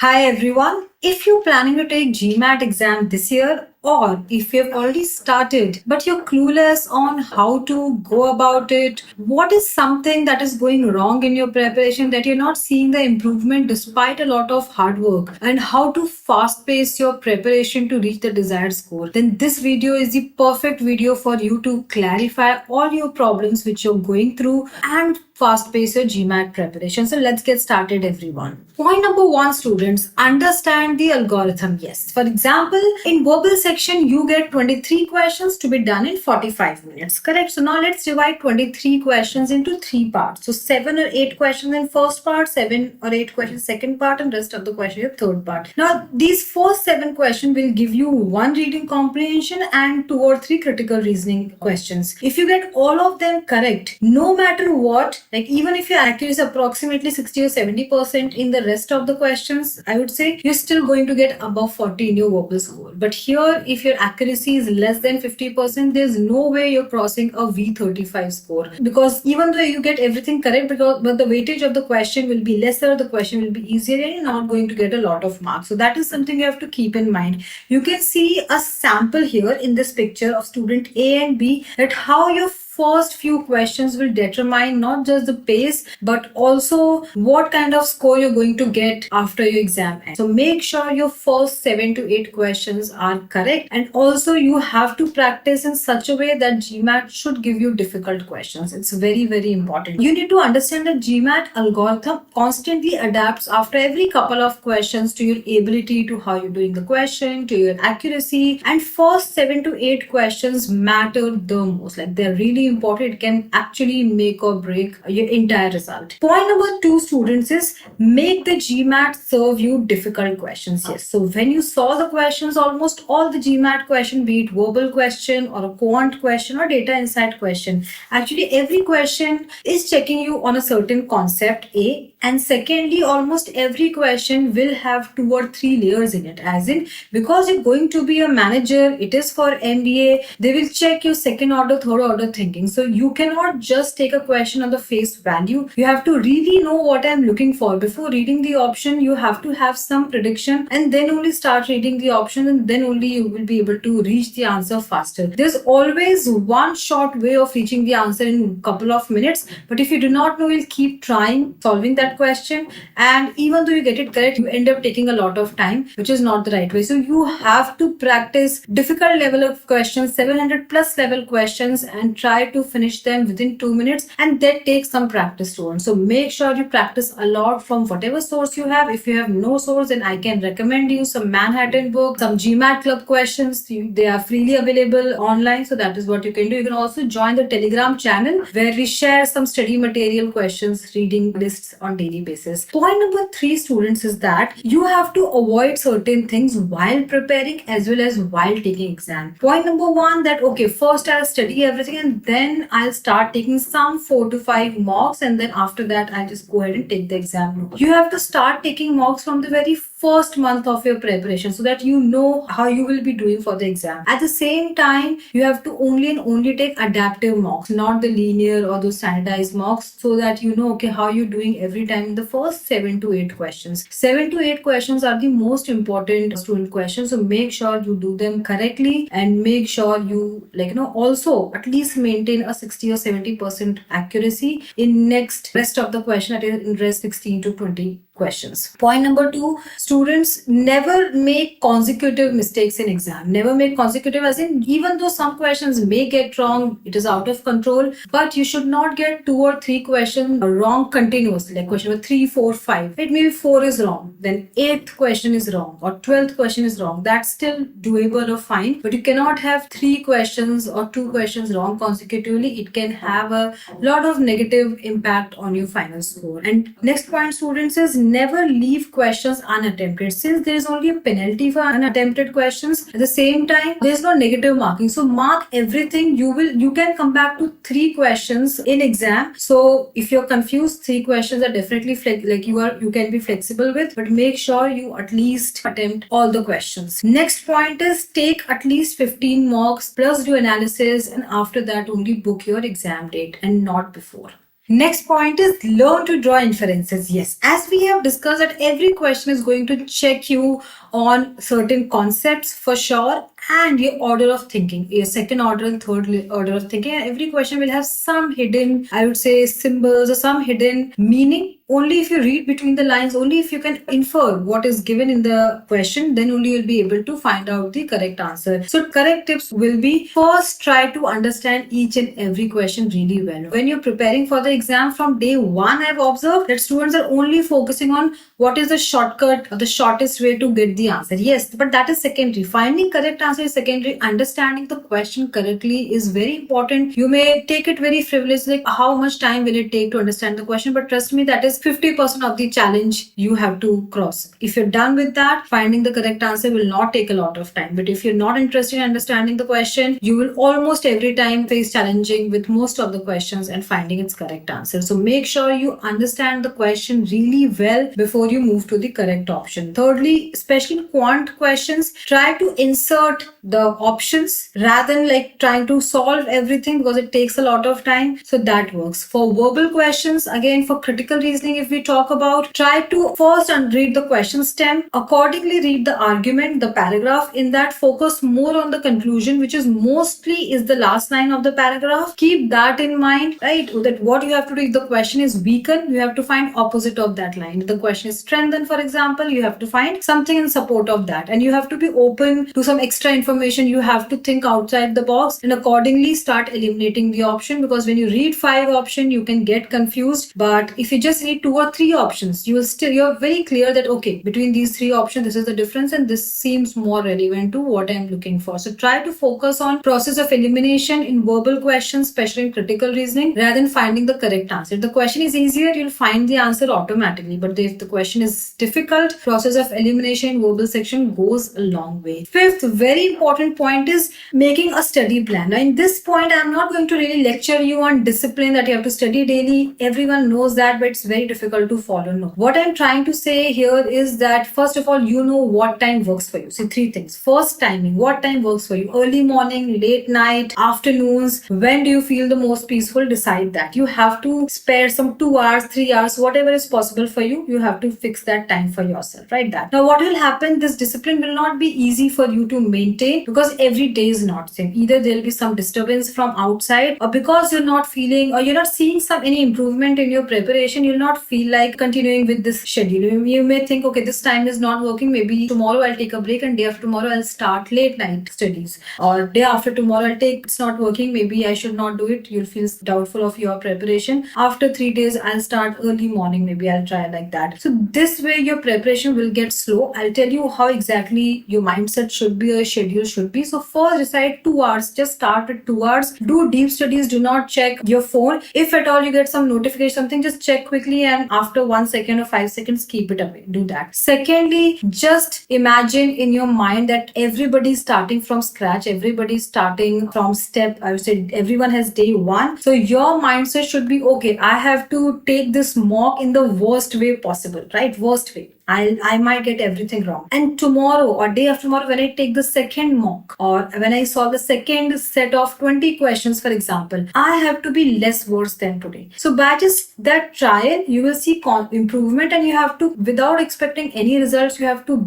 Hi everyone. If you're planning to take GMAT exam this year, or if you've already started but you're clueless on how to go about it, what is something that is going wrong in your preparation that you're not seeing the improvement despite a lot of hard work, and how to fast pace your preparation to reach the desired score, then this video is the perfect video for you to clarify all your problems which you're going through and fast pace your GMAT preparation. So let's get started, everyone. Point number one, students, understand the algorithm. Yes. For example, in verbal section, you get 23 questions to be done in 45 minutes. Correct. So now let's divide 23 questions into three parts. So 7 or 8 questions in first part, 7 or 8 questions second part, and rest of the question in third part. Now these first 7 questions will give you one reading comprehension and 2 or 3 critical reasoning questions. If you get all of them correct, no matter what, like even if your accuracy is approximately 60 or 70% in the rest of the questions, I would say you're still going to get above 40 in your verbal score. But here, if your accuracy is less than 50%, there's no way you're crossing a V35 score, because even though you get everything correct, but the weightage of the question will be lesser, the question will be easier, and you're not going to get a lot of marks. So that is something you have to keep in mind. You can see a sample here in this picture of student A and B, that how your first few questions will determine not just the pace but also what kind of score you're going to get after your exam ends. So make sure your first 7 to 8 questions are correct, and also you have to practice in such a way that GMAT should give you difficult questions. It's very, very important. You need to understand that GMAT algorithm constantly adapts after every couple of questions to your ability, to how you're doing the question, to your accuracy, and first 7 to 8 questions matter the most. Like, they're really important. It can actually make or break your entire result. Point number 2, students, is make the GMAT serve you difficult questions. Yes. So when you saw the questions, almost all the GMAT question, be it verbal question or a quant question or data insight question, actually every question is checking you on a certain concept A, and secondly, almost every question will have 2 or 3 layers in it. As in, because you're going to be a manager, it is for MBA, they will check your second order, third order thinking. So you cannot just take a question on the face value. You have to really know what I'm looking for. Before reading the option, you have to have some prediction, and then only start reading the option, and then only you will be able to reach the answer faster. There's always one short way of reaching the answer in a couple of minutes, but if you do not know, you'll keep trying solving that question, and even though you get it correct, you end up taking a lot of time, which is not the right way. So you have to practice difficult level of questions, 700 plus level questions, and try to finish them within 2 minutes, and that takes some practice to earn. So make sure you practice a lot from whatever source you have. If you have no source, then I can recommend you some Manhattan book, some GMAT club questions. They are freely available online, so that is what you can do. You can also join the Telegram channel where we share some study material questions, reading lists on daily basis. Point number 3, students, is that you have to avoid certain things while preparing as well as while taking exam. Point number 1, that okay, first I'll study everything and then I'll start taking some 4 to 5 mocks, and then after that I'll just go ahead and take the exam. You have to start taking mocks from the very first month of your preparation so that you know how you will be doing for the exam. At the same time, you have to only and only take adaptive mocks, not the linear or those standardized mocks, so that you know okay how you're doing every time in the first 7 to 8 questions. 7 to 8 questions are the most important student questions, so make sure you do them correctly, and make sure you also at least maintain a 60 or 70% accuracy in next rest of the question, that is in rest 16 to 20 questions. Point number 2, students, never make consecutive mistakes in exam. Never make consecutive, as in even though some questions may get wrong, it is out of control, but you should not get 2 or 3 questions wrong continuously. Like question number 3, 4, 5. It maybe 4 is wrong, then 8th question is wrong, or 12th question is wrong. That's still doable or fine, but you cannot have 3 questions or 2 questions wrong consecutively. It can have a lot of negative impact on your final score. And next point, students, is never leave questions unattempted. Since there is only a penalty for unattempted questions, at the same time there is no negative marking, so mark everything. You can come back to 3 questions in exam. So if you're confused, 3 questions are definitely you can be flexible with, but make sure you at least attempt all the questions. Next point is take at least 15 mocks plus do analysis, and after that only book your exam date and not before. Next point is learn to draw inferences. Yes, as we have discussed that every question is going to check you on certain concepts for sure, and your order of thinking, your second order and third order of thinking. And every question will have some hidden, I would say, symbols or some hidden meaning. Only if you read between the lines, only if you can infer what is given in the question, then only you'll be able to find out the correct answer. So correct tips will be, first try to understand each and every question really well. When you're preparing for the exam from day one, I've observed that students are only focusing on what is the shortcut or the shortest way to get the answer. Yes, but that is secondary. Finding correct answer is secondary. Understanding the question correctly is very important. You may take it very frivolous, like how much time will it take to understand the question, but trust me, that is 50% of the challenge you have to cross. If you're done with that, finding the correct answer will not take a lot of time. But if you're not interested in understanding the question, you will almost every time face challenging with most of the questions and finding its correct answer. So make sure you understand the question really well before you move to the correct option. Thirdly, especially in quant questions, try to insert the options rather than like trying to solve everything, because it takes a lot of time. So that works. For verbal questions, again, for critical reasoning, if we talk about, try to first read the question stem, accordingly read the argument, the paragraph. In that, focus more on the conclusion, which is mostly is the last line of the paragraph. Keep that in mind, right? That what you have to do, if the question is weaken, you have to find opposite of that line. If the question is strengthen, for example, you have to find something in support of that, and you have to be open to some extra information. You have to think outside the box and accordingly start eliminating the option, because when you read 5 options, you can get confused. But if you just read 2 or 3 options, you're very clear that okay, between these 3 options, this is the difference, and this seems more relevant to what I'm looking for. So try to focus on process of elimination in verbal questions, especially in critical reasoning, rather than finding the correct answer. If the question is easier, you'll find the answer automatically. But if the question is difficult, process of elimination in verbal section goes a long way. Fifth, very important point is making a study plan. Now, in this point, I'm not going to really lecture you on discipline that you have to study daily. Everyone knows that, but it's very difficult to follow. No. What I'm trying to say here is that first of all, you know what time works for you. See, 3 things. First, timing. What time works for you? Early morning, late night, afternoons. When do you feel the most peaceful? Decide that. You have to spare some 2 hours, 3 hours, whatever is possible for you. You have to fix that time for yourself. Right? That. Now, what will happen? This discipline will not be easy for you to maintain, because every day is not same. Either there will be some disturbance from outside, or because you're not feeling or you're not seeing any improvement in your preparation, you'll not feel like continuing with this schedule. You may think, okay, this time is not working. Maybe tomorrow I'll take a break, and day after tomorrow I'll start late night studies, or day after tomorrow it's not working. Maybe I should not do it. You'll feel doubtful of your preparation. After 3 days, I'll start early morning. Maybe I'll try like that. So this way your preparation will get slow. I'll tell you how exactly your mindset should be, or schedule should be. So first decide 2 hours. Just start with 2 hours. Do deep studies. Do not check your phone. If at all you get some notification, something, just check quickly, and after 1 second or 5 seconds, keep it away. Do that. Secondly, just imagine in your mind that everybody is starting from scratch. Everybody is starting from step, I would say everyone has day 1. So your mindset should be, okay, I have to take this mock in the worst way possible, right? Worst way. I might get everything wrong. And tomorrow or day after tomorrow, when I take the second mock, or when I solve the second set of 20 questions, for example, I have to be less worse than today. So by just that trial, you will see improvement, and you have to, without expecting any results, you have to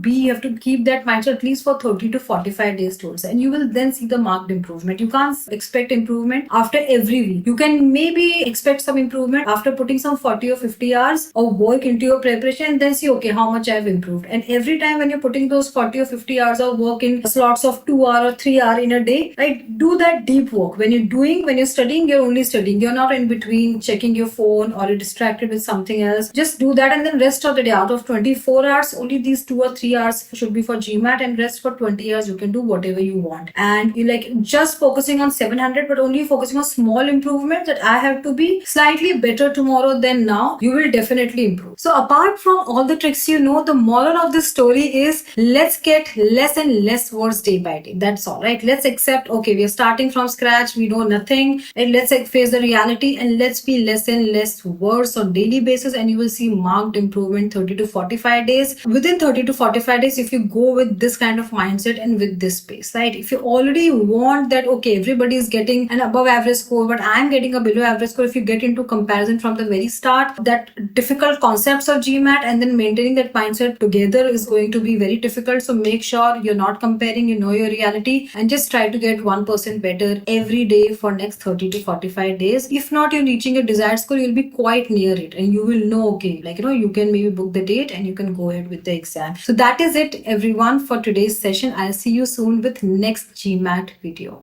keep that mindset at least for 30 to 45 days towards, and you will then see the marked improvement. You can't expect improvement after every week. You can maybe expect some improvement after putting some 40 or 50 hours of work into your preparation, and then see, okay, how much I've improved. And every time when you're putting those 40 or 50 hours of work in slots of 2 hour or 3 hour in a day, right? Do that deep work. When you're studying, you're only studying. You're not in between checking your phone or you're distracted with something else. Just do that, and then rest of the day, out of 24 hours, only these 2 or 3 hours should be for GMAT, and rest for 20 hours you can do whatever you want. And you like just focusing on 700, but only focusing on small improvements, that I have to be slightly better tomorrow than now, you will definitely improve. So apart from all the tricks you you know, the moral of this story is let's get less and less worse day by day. That's all, right? Let's accept, okay, we are starting from scratch, we know nothing, and let's face the reality and let's be less and less worse on daily basis, and you will see marked improvement 30 to 45 days. Within 30 to 45 days, if you go with this kind of mindset and with this pace, right? If you already want that, okay, everybody is getting an above average score, but I'm getting a below average score, if you get into comparison from the very start, that difficult concepts of GMAT and then maintaining that mindset together is going to be very difficult. So make sure you're not comparing, you know your reality, and just try to get 1% better every day for next 30 to 45 days. If not, you're reaching a desired score, you'll be quite near it and you will know, okay, like, you know, you can maybe book the date and you can go ahead with the exam. So that is it, everyone, for today's session. I'll see you soon with next GMAT video.